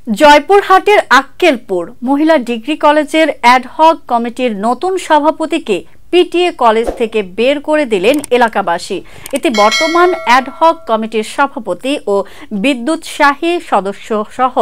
জয়পুরহাটের আক্কেলপুর মহিলা ডিগ্রি কলেজের অ্যাডহক কমিটির নতুন সভাপতিকে পিটিএ কলেজ থেকে বের করে দিলেন এলাকাবাসী। এতে বর্তমান অ্যাডহক কমিটির সভাপতি ও বিদ্যুৎসাহী সদস্য সহ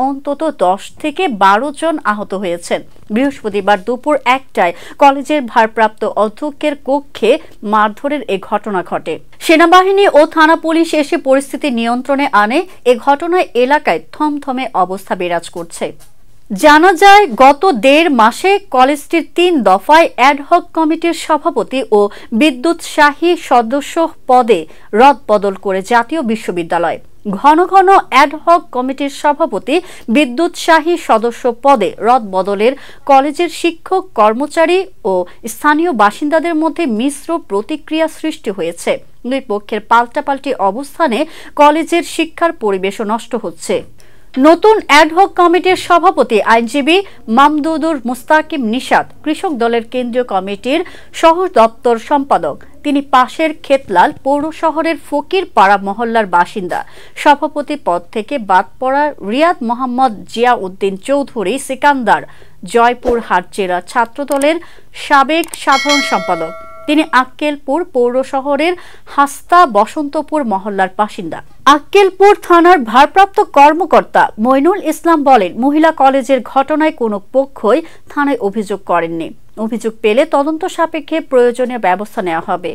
অন্তত 10 থেকে 12 জন আহত হয়েছেন। বৃহস্পতিবার দুপুর 1টায় কলেজের ভারপ্রাপ্ত অধ্যক্ষের কক্ষে মারধরের এ ঘটনা ঘটে। সেনাবাহিনী ও থানা পুলিশ এসে পরিস্থিতি নিয়ন্ত্রণে আনে। এ ঘটনায় এলাকায় থমথমে অবস্থা বিরাজ করছে। জানা যায়, গত 1.5 মাসে কলেজটির 3 দফায় অ্যাডহক কমিটির সভাপতি ও বিদ্যুৎসাহী সদস্য পদে রদবদল করে জাতীয় বিশ্ববিদ্যালয়। ঘন ঘন অ্যাডহক কমিটির সভাপতি বিদ্যুৎসাহী সদস্য পদে রদবদলের কলেজের শিক্ষক কর্মচারী ও স্থানীয় বাসিন্দাদের মধ্যে মিশ্র প্রতিক্রিয়া সৃষ্টি হয়েছে। দুই পক্ষের পাল্টাপাল্টি অবস্থানে কলেজের শিক্ষার পরিবেশও নষ্ট হচ্ছে। নতুন অ্যাডহক কমিটির সভাপতি আইনজীবী মামদুদুর মুস্তাকিম নিশাত কৃষক দলের কেন্দ্রীয় কমিটির সহ দপ্তর সম্পাদক। তিনি পাশের খেতলাল পৌর শহরের ফকিরপাড়া মহল্লার বাসিন্দা। সভাপতি পদ থেকে বাদ পড়া রিয়াদ মোহাম্মদ জিয়া উদ্দিন চৌধুরী সিকান্দার জয়পুরহাট জেলা ছাত্রদলের সাবেক সাধারণ সম্পাদক। তিনি আক্কেলপুর পৌর শহরের হাস্তা বসন্তপুর মহল্লার বাসিন্দা। আক্কেলপুর থানার ভারপ্রাপ্ত কর্মকর্তা মইনুল ইসলাম বলেন, মহিলা কলেজের ঘটনায় কোনো পক্ষই থানায় অভিযোগ করেননি। অভিযোগ পেলে তদন্ত সাপেক্ষে প্রয়োজনীয় ব্যবস্থা নেওয়া হবে।